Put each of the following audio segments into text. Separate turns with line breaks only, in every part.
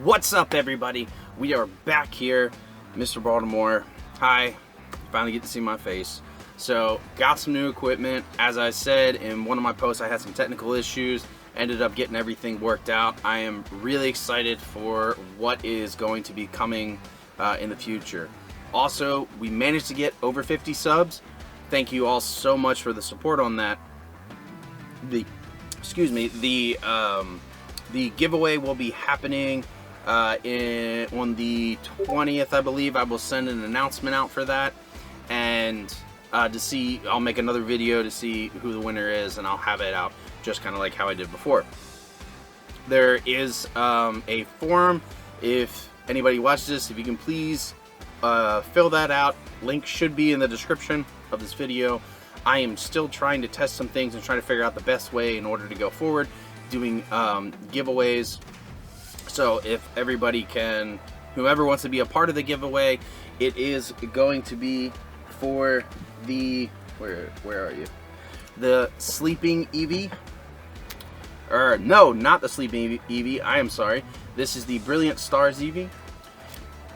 What's up, everybody? We are back here, Mr. Baltimore. Hi, finally get to see my face. So, got some new equipment. As I said in one of my posts, I had some technical issues. Ended up getting everything worked out. I am really excited for what is going to be coming in the future. Also, we managed to get over 50 subs. Thank you all so much for the support on that. The giveaway will be happening on the 20th, I believe. I will send an announcement out for that, and I'll make another video to see who the winner is, and I'll have it out just kind of like how I did before. There is a form. If anybody watches this, if you can please fill that out. Link should be in the description of this video. I am still trying to test some things and trying to figure out the best way in order to go forward doing giveaways. So if everybody can, whoever wants to be a part of the giveaway, it is going to be for the, where are you? The Sleeping Eevee. Or no, not the Sleeping Eevee, I am sorry. This is the Brilliant Stars Eevee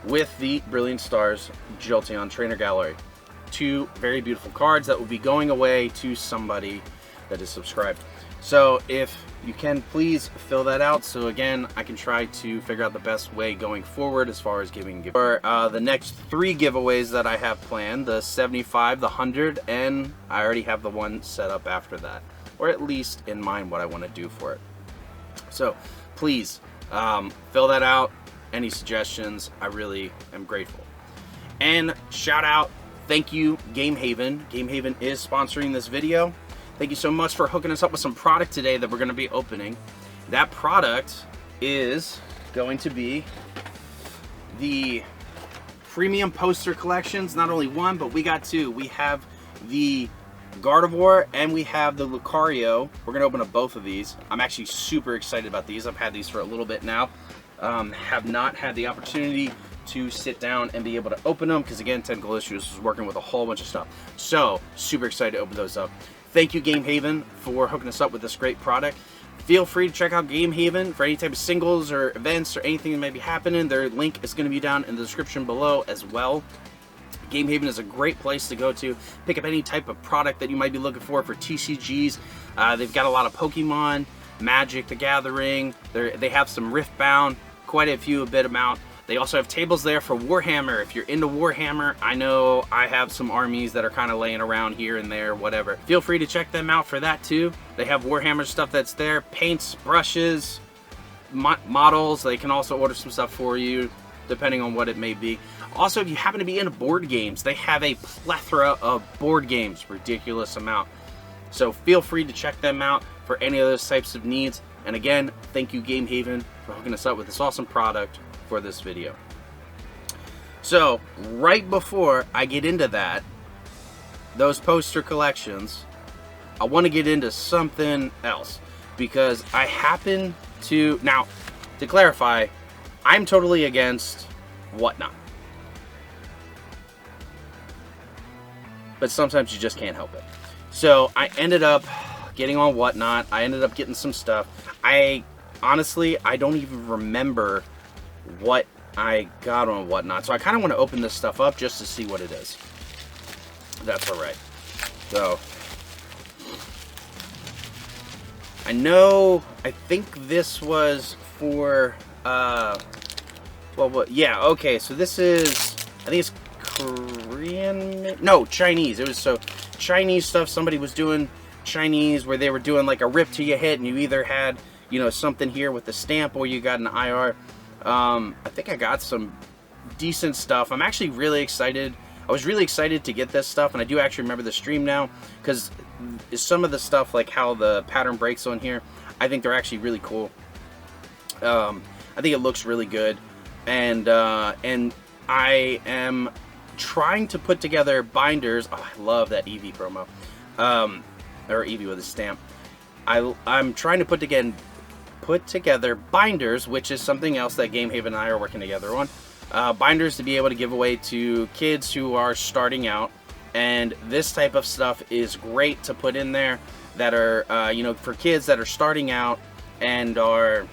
with the Brilliant Stars Jolteon Trainer Gallery. Two very beautiful cards that will be going away to somebody that is subscribed. So if you can, please fill that out, so again I can try to figure out the best way going forward as far as giving for the next 3 giveaways that I have planned, the 75, the 100, and I already have the one set up after that, or at least in mind what I want to do for it. So please fill that out. Any suggestions, I really am grateful. And shout out, thank you Game Haven. Game Haven is sponsoring this video. Thank you so much for hooking us up with some product today that we're going to be opening. That product is going to be the premium poster collections. Not only one, but we got 2. We have the Gardevoir and we have the Lucario. We're going to open up both of these. I'm actually super excited about these. I've had these for a little bit now. Have not had the opportunity to sit down and be able to open them because, again, technical issues, was working with a whole bunch of stuff. So super excited to open those up. Thank you Game Haven for hooking us up with this great product. Feel free to check out Game Haven for any type of singles or events or anything that may be happening. Their link is going to be down in the description below as well. Game Haven is a great place to go to pick up any type of product that you might be looking for TCGs. They've got a lot of Pokemon, Magic the Gathering. They have some Riftbound, quite a few, a bit amount. They also have tables there for Warhammer. If you're into Warhammer, I know I have some armies that are kind of laying around here and there, whatever. Feel free to check them out for that too. They have Warhammer stuff that's there, paints, brushes, models. They can also order some stuff for you, depending on what it may be. Also, if you happen to be into board games, they have a plethora of board games, ridiculous amount. So feel free to check them out for any of those types of needs. And again, thank you Game Haven for hooking us up with this awesome product for this video. So right before I get into that, those poster collections, I want to get into something else because I happen to, now to clarify, I'm totally against Whatnot, but sometimes you just can't help it. So I ended up getting on Whatnot. I ended up getting some stuff. Honestly, I don't even remember what I got on Whatnot, so I kind of want to open this stuff up just to see what it is. That's alright. So I think this was for yeah, okay, so this is, I think it's Korean, no, Chinese. It was so Chinese stuff. Somebody was doing Chinese where they were doing like a rip to your head, and you either had, you know, something here with the stamp or you got an IR. I think I got some decent stuff. I'm actually really excited. I was really excited to get this stuff, and I do actually remember the stream now because some of the stuff, like how the pattern breaks on here, I think they're actually really cool. I think it looks really good, and I am trying to put together binders. Oh, I love that Eevee promo, or Eevee with a stamp. I'm trying to put together binders, which is something else that Game Haven and I are working together on. Binders to be able to give away to kids who are starting out, and this type of stuff is great to put in there that are, you know, for kids that are starting out and are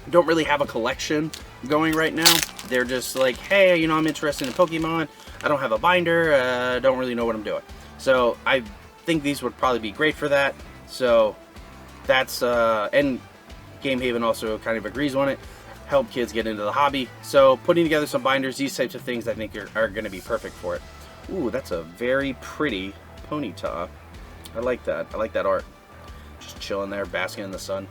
don't really have a collection going right now. They're just like, hey, you know, I'm interested in Pokemon. I don't have a binder. Don't really know what I'm doing. So I think these would probably be great for that. So that's, and Game Haven also kind of agrees on it. Help kids get into the hobby. So putting together some binders, these types of things I think are going to be perfect for it. Ooh, that's a very pretty Ponyta. I like that. I like that art. Just chilling there, basking in the sun.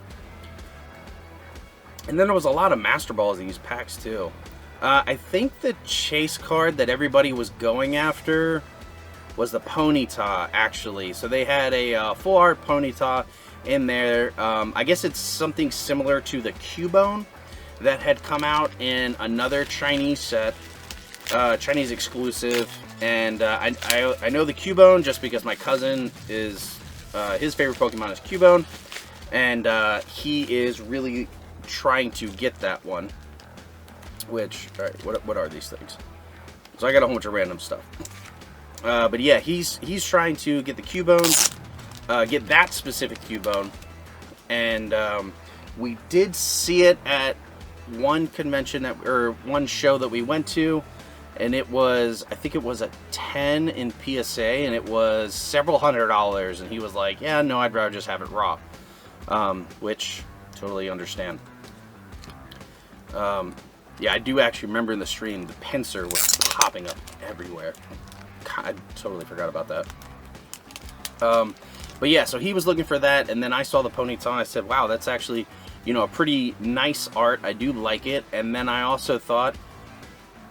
And then there was a lot of Master Balls in these packs too. I think the chase card that everybody was going after was the Ponyta, actually. So they had a full art Ponyta in there. I guess it's something similar to the Cubone that had come out in another Chinese set, Chinese exclusive. And I know the Cubone just because my cousin is, his favorite Pokemon is Cubone. And he is really trying to get that one. Which, alright, what are these things? So I got a whole bunch of random stuff. But yeah, he's trying to get the Cubone, get that specific Cubone, and we did see it at one convention or one show that we went to, and it was, I think it was a 10 in PSA, and it was several $100s, and he was like, yeah, no, I'd rather just have it raw, which totally understand. Yeah, I do actually remember in the stream the Pinsir was popping up everywhere. I totally forgot about that. But yeah, so he was looking for that, and then I saw the Ponyta, and I said, wow, that's actually, you know, a pretty nice art. I do like it. And then I also thought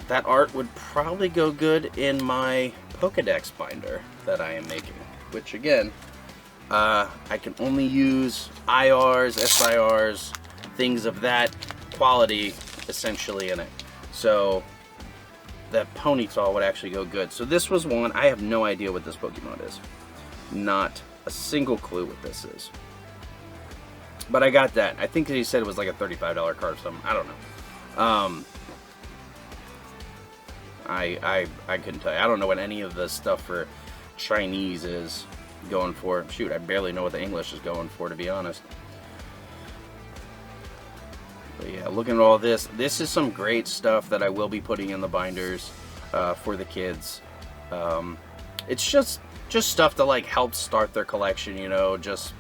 that art would probably go good in my Pokedex binder that I am making. Which, again, I can only use IRs, SIRs, things of that quality, essentially, in it. So that Ponyta would actually go good. So this was one, I have no idea what this Pokemon is. Not a single clue what this is. But I got that. I think he said it was like a $35 card or something. I don't know. I couldn't tell you. I don't know what any of the stuff for Chinese is going for. Shoot, I barely know what the English is going for, to be honest. But yeah, looking at all this, this is some great stuff that I will be putting in the binders for the kids. It's just stuff to like help start their collection, you know, just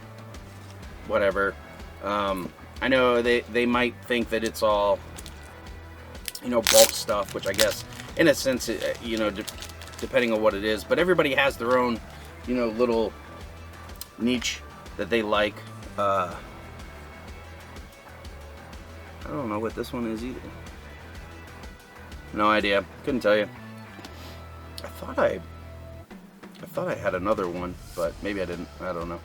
whatever. I know they might think that it's all, you know, bulk stuff, which I guess in a sense, you know, depending on what it is, but everybody has their own, you know, little niche that they like. I don't know what this one is either. No idea. Couldn't tell you. I thought I had another one, but maybe I didn't. I don't know.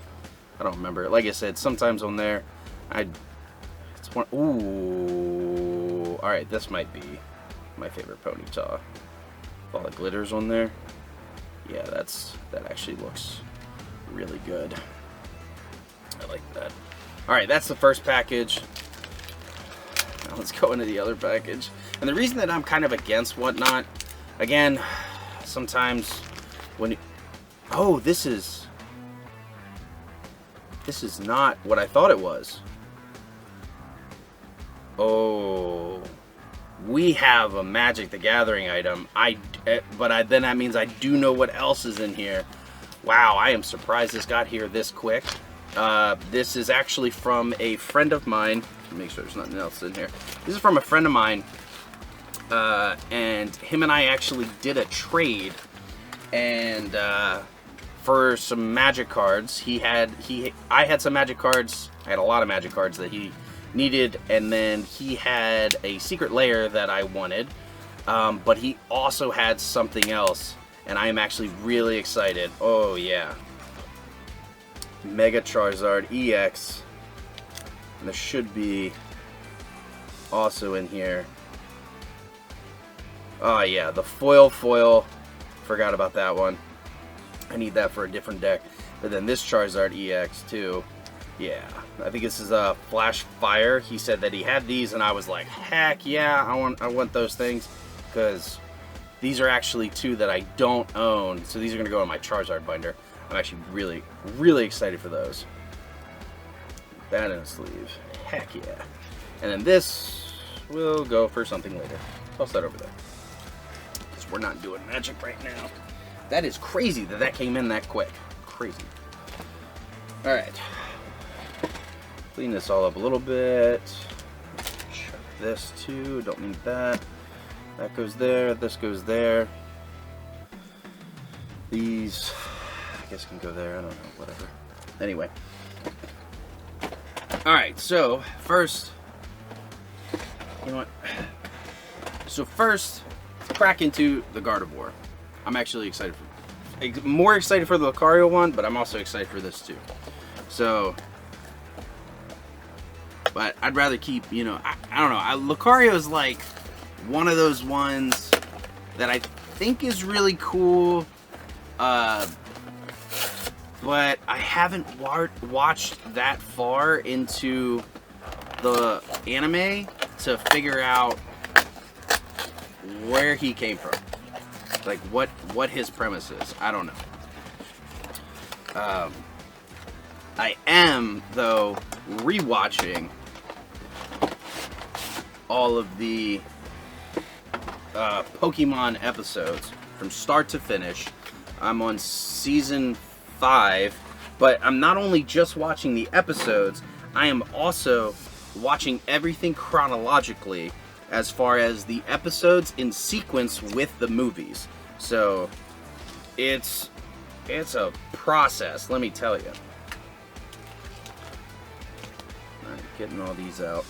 I don't remember. Like I said, sometimes on there, it's one. Ooh. All right, this might be my favorite Ponyta. With all the glitters on there. Yeah, that actually looks really good. I like that. All right, that's the first package. Now let's go into the other package. And the reason that I'm kind of against whatnot, again, sometimes when you, oh, this is not what I thought it was. Oh, we have a Magic the Gathering item. Then that means I do know what else is in here. Wow, I am surprised this got here this quick. This is actually from a friend of mine. Make sure there's nothing else in here. This is from a friend of mine, and him and I actually did a trade, and for some Magic cards. I had some Magic cards. I had a lot of Magic cards that he needed, and then he had a secret layer that I wanted, but he also had something else, and I am actually really excited. Oh yeah, Mega Charizard EX. And there should be also in here. Oh yeah, the foil. Forgot about that one. I need that for a different deck. But then this Charizard EX too. Yeah, I think this is a Flash Fire. He said that he had these, and I was like, heck yeah, I want those things, because these are actually two that I don't own. So these are gonna go in my Charizard binder. I'm actually really excited for those. That in a sleeve. Heck yeah. And then this will go for something later. Toss that over there. Because we're not doing magic right now. That is crazy that that came in that quick. Crazy. Alright. Clean this all up a little bit. Check this too. Don't need that. That goes there. This goes there. These, I guess, can go there. I don't know. Whatever. Anyway. Alright, so first, you know what? So first, let's crack into the Gardevoir. I'm actually excited for, more excited for the Lucario one, but I'm also excited for this too. So, but I'd rather keep, you know, I don't know. Lucario is like one of those ones that I think is really cool. But I haven't watched that far into the anime to figure out where he came from, like what his premise is. I don't know. I am though rewatching all of the Pokemon episodes from start to finish. I'm on season 5, but I'm not only just watching the episodes, I am also watching everything chronologically as far as the episodes in sequence with the movies. So it's a process, let me tell you. Alright, getting all these out.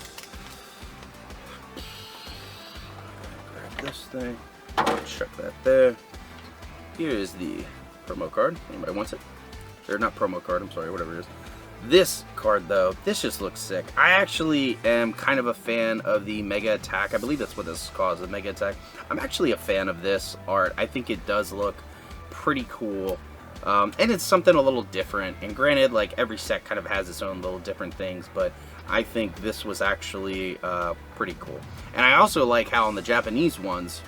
Grab this thing, chuck that there. Here is the promo card. Anybody wants it? Or not promo card, I'm sorry, whatever it is. This card though, this just looks sick. I actually am kind of a fan of the Mega Attack. I believe that's what this is called, the Mega Attack. I'm actually a fan of this art. I think it does look pretty cool. And it's something a little different. And granted, like every set kind of has its own little different things, but I think this was actually pretty cool. And I also like how on the Japanese ones,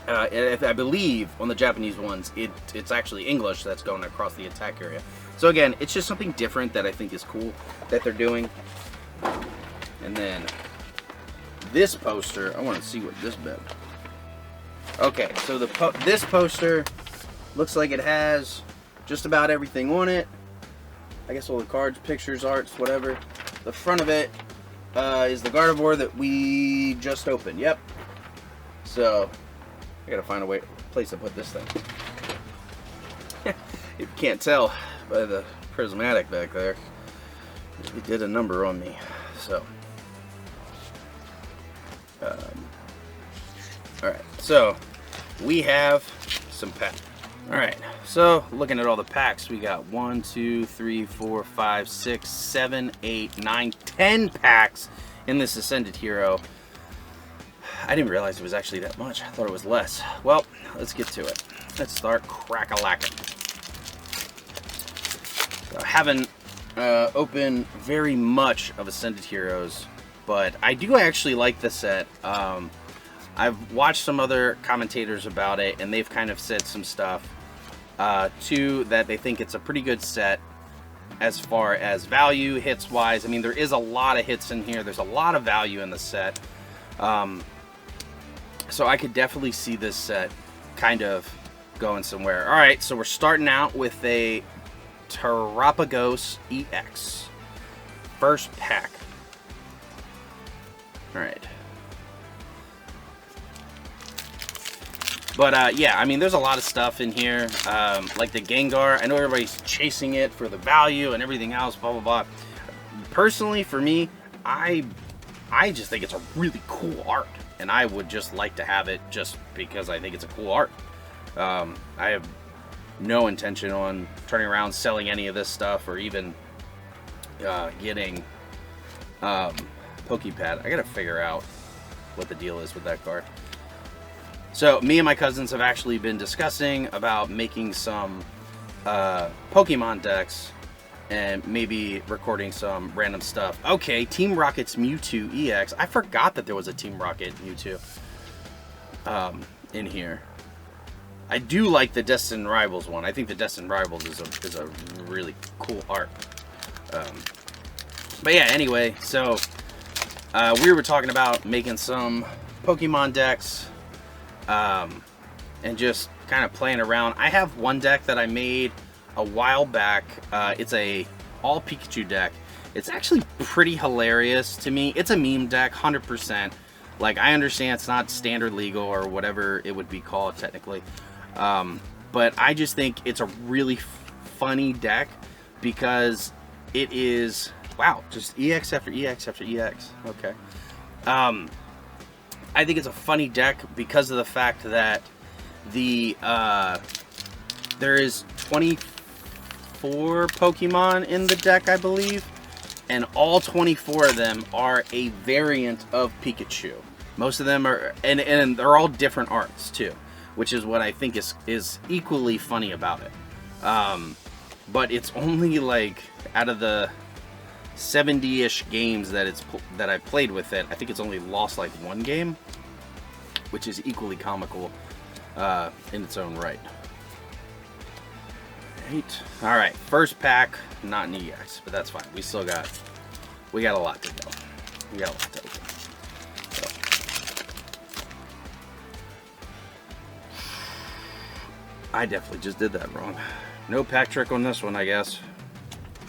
I believe on the Japanese ones, it's actually English that's going across the attack area. So again, it's just something different that I think is cool that they're doing. And then this poster, I want to see what this meant. Okay, so this poster looks like it has just about everything on it. I guess all the cards, pictures, arts, whatever. The front of it is the Gardevoir that we just opened. Yep. So I gotta find a place to put this thing. If you can't tell by the prismatic back there, it did a number on me. So, alright, so we have some packs. Alright, so looking at all the packs, we got 1, 2, 3, 4, 5, 6, 7, 8, 9, 10 packs in this Ascended Hero. I didn't realize it was actually that much. I thought it was less. Well, let's get to it. Let's start crack-a-lacking. So I haven't opened very much of Ascended Heroes, but I do actually like the set. I've watched some other commentators about it, and they've kind of said some stuff, too, that they think it's a pretty good set as far as value, hits-wise. I mean, there is a lot of hits in here. There's a lot of value in the set. So I could definitely see this set kind of going somewhere. Alright, so we're starting out with a Terapagos EX. First pack. Alright. But yeah, I mean, there's a lot of stuff in here. Like the Gengar. I know everybody's chasing it for the value and everything else, blah, blah, blah. Personally, for me, I just think it's a really cool art. And I would just like to have it just because I think it's a cool art. I have no intention on turning around selling any of this stuff or even getting Pokepad. I gotta figure out what the deal is with that card. So me and my cousins have actually been discussing about making some Pokemon decks and maybe recording some random stuff. Okay, Team Rocket's Mewtwo EX. I forgot that there was a Team Rocket Mewtwo in here. I do like the Destined Rivals one. I think the Destined Rivals is a really cool art. But yeah, anyway, so we were talking about making some Pokemon decks and just kind of playing around. I have one deck that I made a while back. It's a all Pikachu deck. It's actually pretty hilarious to me. It's a meme deck, 100%. Like, I understand it's not standard legal or whatever it would be called technically. But I just think it's a really funny deck because it is, wow, just EX after EX after EX. Okay. I think it's a funny deck because of the fact that there is 24 Pokemon in the deck, I believe, and all 24 of them are a variant of Pikachu. Most of them are, and they're all different arts too, which is what I think is equally funny about it. But it's only like out of the 70-ish games that I played with it, I think it's only lost like one game, which is equally comical in its own right. All right, first pack, not an EX, but that's fine. We got a lot to go. We got a lot to open. So. I definitely just did that wrong. No pack trick on this one, I guess.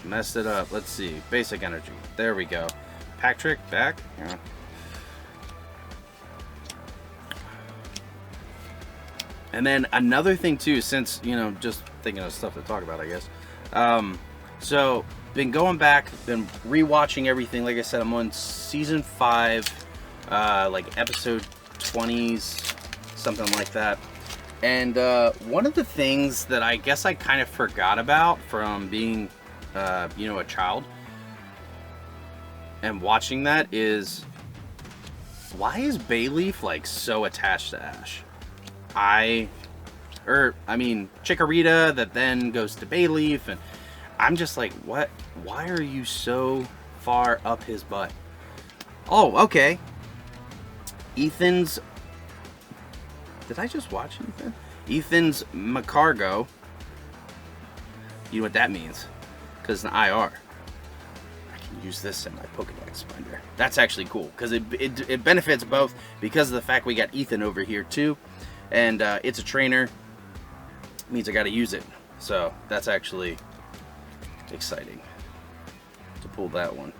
Messed it up. Let's see. Basic energy. There we go. Pack trick back. Yeah. And then another thing too, since, you know, just thinking of stuff to talk about, I guess. So been going back, been rewatching everything. Like I said, I'm on season 5, like episode 20s, something like that. And one of the things that I guess I kind of forgot about from being, you know, a child and watching that is, why is Bayleaf like so attached to Ash? I mean, Chikorita that then goes to Bayleaf, and I'm just like, what? Why are you so far up his butt? Oh, okay. Ethan's... Did I just watch Ethan? Ethan's Macargo. You know what that means? Because it's an IR. I can use this in my Pokedex Finder. That's actually cool, because it benefits both because of the fact we got Ethan over here too. And it's a trainer. It means I got to use it. So that's actually exciting to pull that one.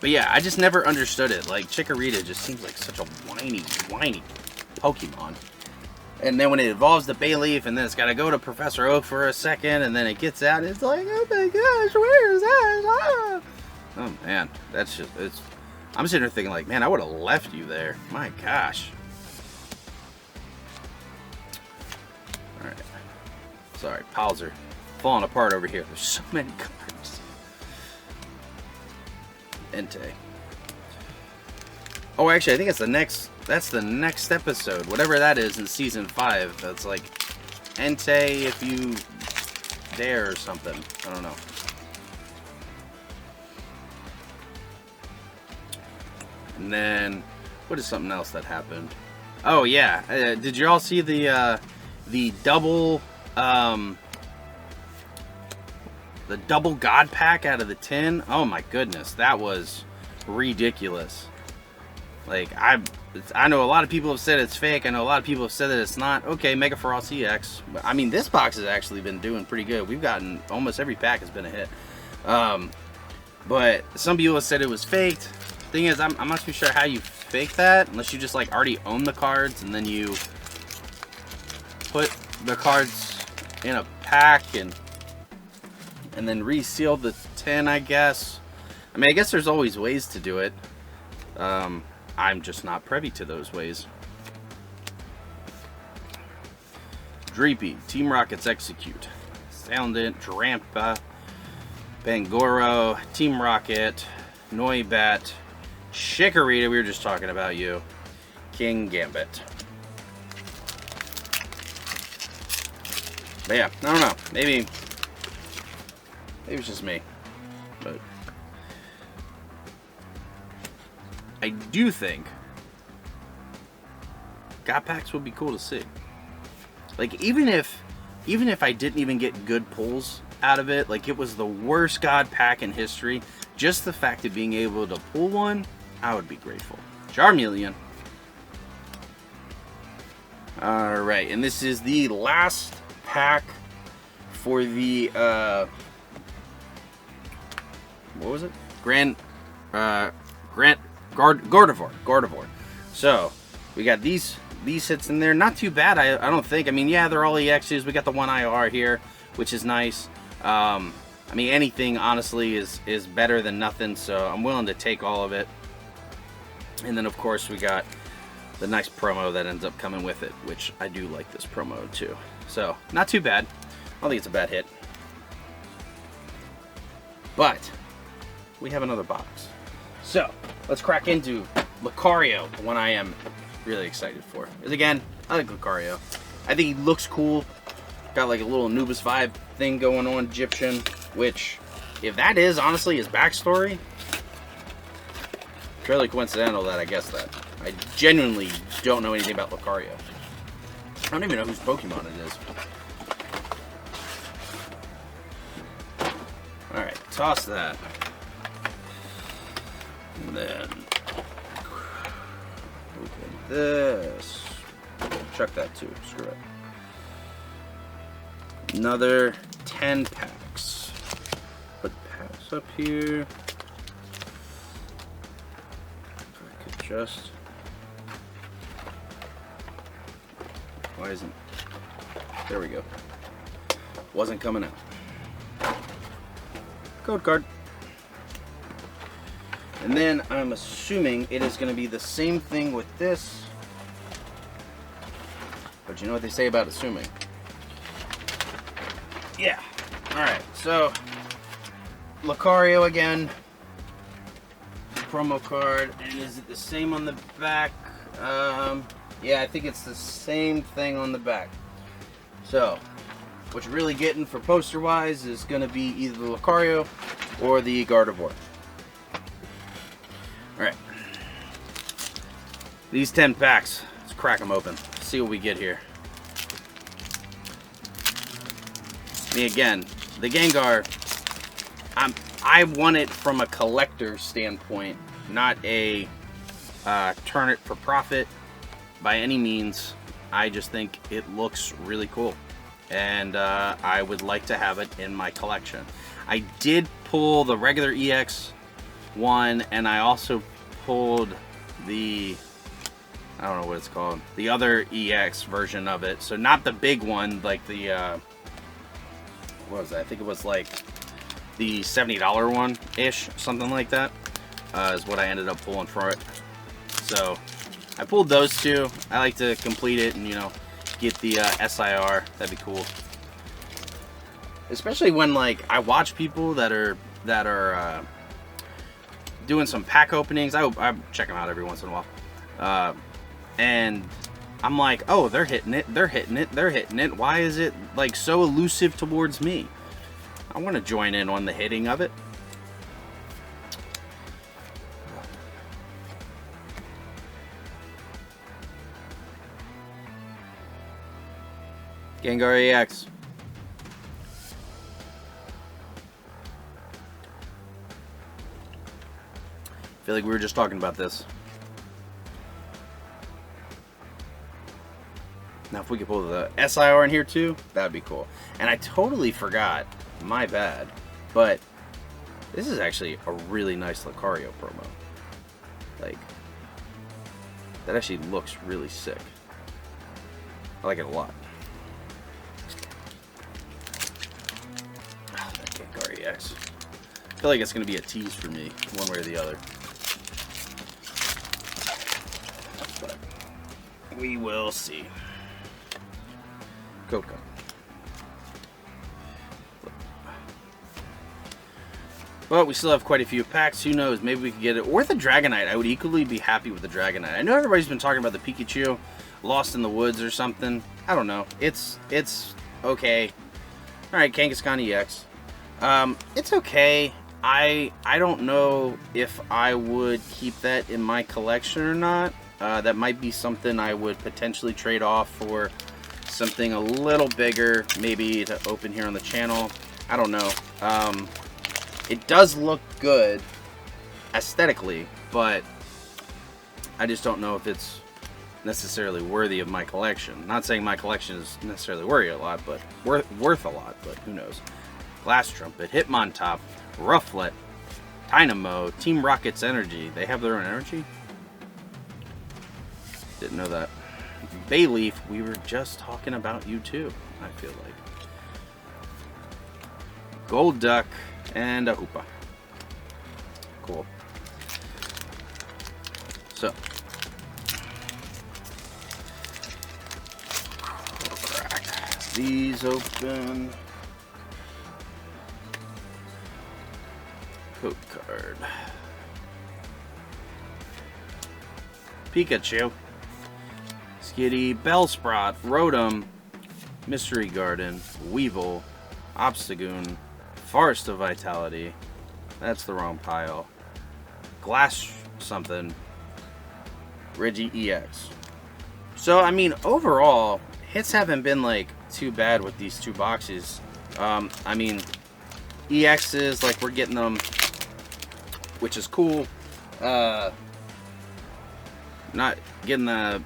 But yeah, I just never understood it. Like, Chikorita just seems like such a whiny Pokemon. And then when it evolves to Bayleaf, and then it's got to go to Professor Oak for a second, and then it gets out, it's like, oh my gosh, where is that? Ah! Oh man, that's just, I'm sitting there thinking like, man, I would have left you there. My gosh. Alright. Sorry, piles are falling apart over here. There's so many cards. Entei. Oh, actually, I think it's that's the next episode. Whatever that is in season 5. That's like Entei if you dare or something. I don't know. And then, what is something else that happened? Oh yeah, did you all see the double God pack out of the tin? Oh my goodness, that was ridiculous. Like, I know a lot of people have said it's fake. I know a lot of people have said that it's not. Okay, Mega Frost EX. But, I mean, this box has actually been doing pretty good. We've gotten almost every pack has been a hit. But some people have said it was faked. Thing is, I'm not too sure how you fake that unless you just like already own the cards and then you put the cards in a pack and then reseal the tin, I guess. I mean, I guess there's always ways to do it. I'm just not privy to those ways. Dreepy, Team Rocket's Execute, Soundent, Drampa, Bangoro, Team Rocket, Noibat, Chikorita, we were just talking about you, King Gambit. But yeah, I don't know. Maybe it's just me. But I do think God packs would be cool to see. Like, even if I didn't even get good pulls out of it. Like, it was the worst God pack in history. Just the fact of being able to pull one, I would be grateful. Charmeleon. Alright, and this is the last pack for the, what was it? Gardevoir. So, we got these hits in there. Not too bad, I don't think. I mean, yeah, they're all EXs. We got the one IR here, which is nice. I mean, anything, honestly, is better than nothing, so I'm willing to take all of it. And then, of course, we got the nice promo that ends up coming with it, which I do like this promo, too. So, not too bad. I don't think it's a bad hit. But we have another box. So, let's crack into Lucario, the one I am really excited for. Because again, I like Lucario. I think he looks cool. Got like a little Anubis vibe thing going on, Egyptian, which, if that is honestly his backstory, fairly coincidental that I guessed that. I genuinely don't know anything about Lucario. I don't even know whose Pokemon it is. Alright, toss that. And then open this. Chuck that too. Screw it. Another 10 packs. Put packs up here. If I could just. Why isn't. There we go. Wasn't coming out. Code card. And then I'm assuming it is going to be the same thing with this. But you know what they say about assuming? Yeah. Alright, so Lucario again. Promo card. And is it the same on the back? Yeah, I think it's the same thing on the back. So, what you're really getting for poster-wise is going to be either the Lucario or the Gardevoir. Alright. These 10 packs, let's crack them open. See what we get here. I mean, again, the Gengar, I want it from a collector standpoint, not a turn it for profit by any means. I just think it looks really cool. And I would like to have it in my collection. I did pull the regular EX one, and I also pulled the, I don't know what it's called, the other EX version of it. So not the big one, like the, what was that? I think it was like the $70 one-ish, something like that, is what I ended up pulling for it. So I pulled those two. I like to complete it and, you know, get the SIR. That'd be cool. Especially when, like, I watch people that are doing some pack openings. I check them out every once in a while. And I'm like, oh, they're hitting it, they're hitting it, they're hitting it. Why is it, like, so elusive towards me? I want to join in on the hitting of it. Gengar EX. I feel like we were just talking about this. Now, if we could pull the SIR in here too, that would be cool. And I totally forgot, my bad, but this is actually a really nice Lucario promo. Like, that actually looks really sick. I like it a lot. Oh, that Gengar EX. I feel like it's going to be a tease for me, one way or the other. But we will see. Code card. But we still have quite a few packs. Who knows? Maybe we could get it. Or the Dragonite. I would equally be happy with the Dragonite. I know everybody's been talking about the Pikachu lost in the woods or something. I don't know. It's okay. Alright, Kangaskhan EX. It's okay. I don't know if I would keep that in my collection or not. That might be something I would potentially trade off for something a little bigger, maybe to open here on the channel. I don't know. It does look good aesthetically, but I just don't know if it's necessarily worthy of my collection. Not saying my collection is necessarily worth a lot, but worth a lot, but who knows. Glass Trumpet, Hitmontop, Rufflet, Dynamo, Team Rocket's Energy. They have their own energy? Didn't know that. Bayleaf, we were just talking about you too, I feel like. Gold Duck, and a Hoopa. Cool. So. Crack these open. Code card. Pikachu. Skitty, Bellsprout, Rotom, Mystery Garden, Weevil, Obstagoon, Forest of Vitality. That's the wrong pile. Glass something. Reggie EX. So, I mean, overall, hits haven't been, like, too bad with these two boxes. I mean, EXs, like, we're getting them, which is cool. Not getting the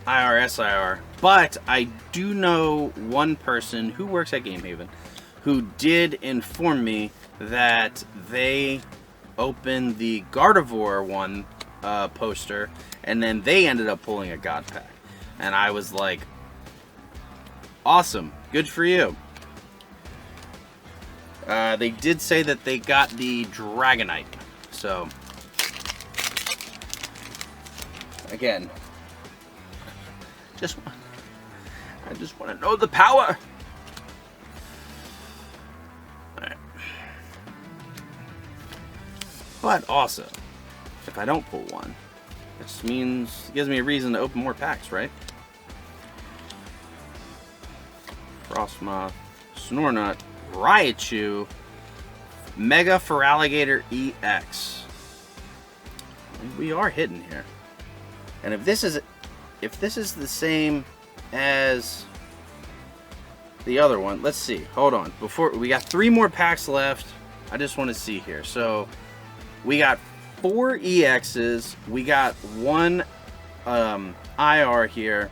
IR, but I do know one person who works at Game Haven who did inform me that they opened the Gardevoir one poster, and then they ended up pulling a God Pack. And I was like, awesome, good for you. They did say that they got the Dragonite. So, again, I just want to know the power. Alright. But also, if I don't pull one, it just means it gives me a reason to open more packs, right? Frostmoth, Snornut, Raichu, Mega Feraligatr EX. We are hitting here. And if this is the same as the other one, let's see. Hold on. Before we got 3 more packs left. I just want to see here. So we got 4 EXs. We got 1 IR here.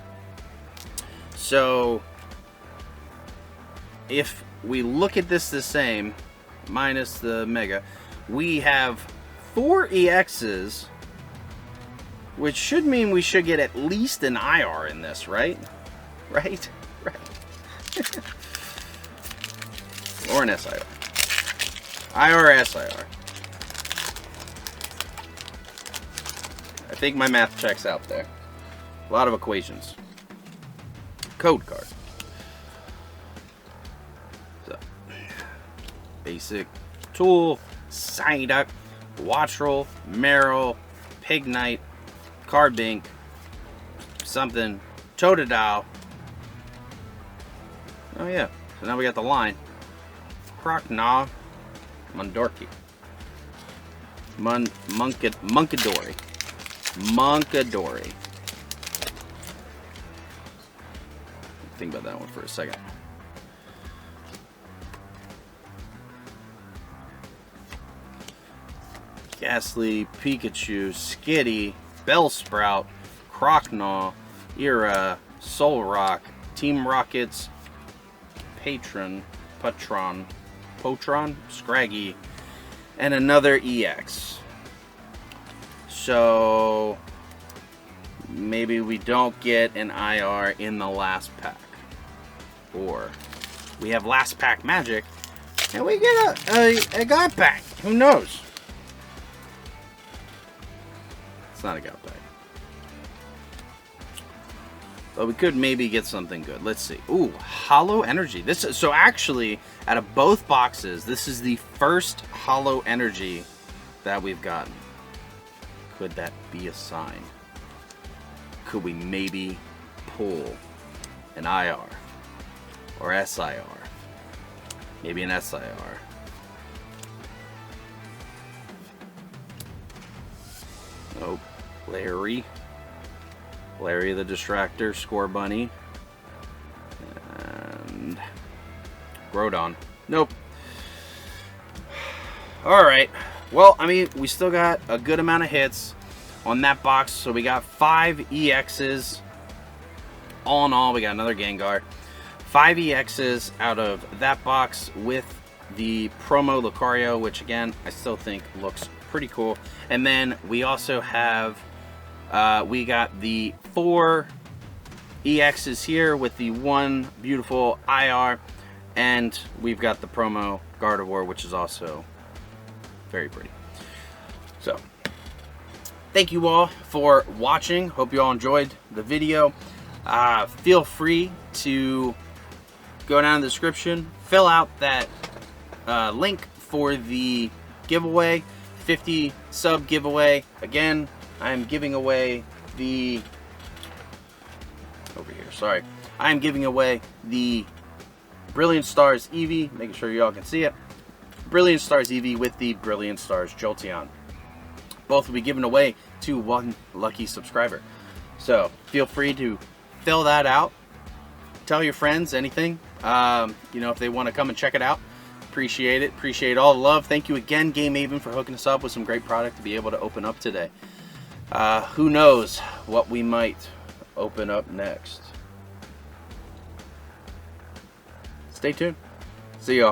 So if we look at this the same, minus the Mega, we have 4 EXs, which should mean we should get at least an IR in this, right? Right? Right. Or an SIR. IR or SIR. I think my math checks out there. A lot of equations. Code card. So, basic tool, Psyduck, Wattrel, Meryl, Pignite, Carbink, something, Totodile. Oh yeah, so now we got the line. Croconaw, Mundorki, Munkadori. Think about that one for a second. Ghastly, Pikachu, Skitty, Bellsprout, Croconaw, Era, Solrock, Team Rockets, Potron, Scraggy, and another EX. So maybe we don't get an IR in the last pack. Or we have last pack magic and we get a God Pack. Who knows? It's not a God Pack. But we could maybe get something good. Let's see. Ooh, Hollow Energy. So actually, out of both boxes, this is the first Hollow Energy that we've gotten. Could that be a sign? Could we maybe pull an IR or SIR? Maybe an SIR. Oh, Larry the Distractor, Score Bunny, and Groudon. Nope. Alright. Well, I mean, we still got a good amount of hits on that box. So we got 5 EXs. All in all, we got another Gengar. 5 EXs out of that box with the promo Lucario, which again, I still think looks pretty cool. And then we also have, we got the 4 EXs here with the 1 beautiful IR. And we've got the promo Gardevoir, which is also very pretty. So, thank you all for watching. Hope you all enjoyed the video. Feel free to go down in the description, fill out that link for the giveaway, 50 sub giveaway. Again, I'm giving away the, over here, sorry. I'm giving away the Brilliant Stars Eevee, making sure y'all can see it. Brilliant Stars Eevee with the Brilliant Stars Jolteon. Both will be given away to 1 lucky subscriber. So feel free to fill that out. Tell your friends anything. You know, if they want to come and check it out. Appreciate it. Appreciate all the love. Thank you again, Game Maven, for hooking us up with some great product to be able to open up today. Who knows what we might open up next. Stay tuned. See y'all.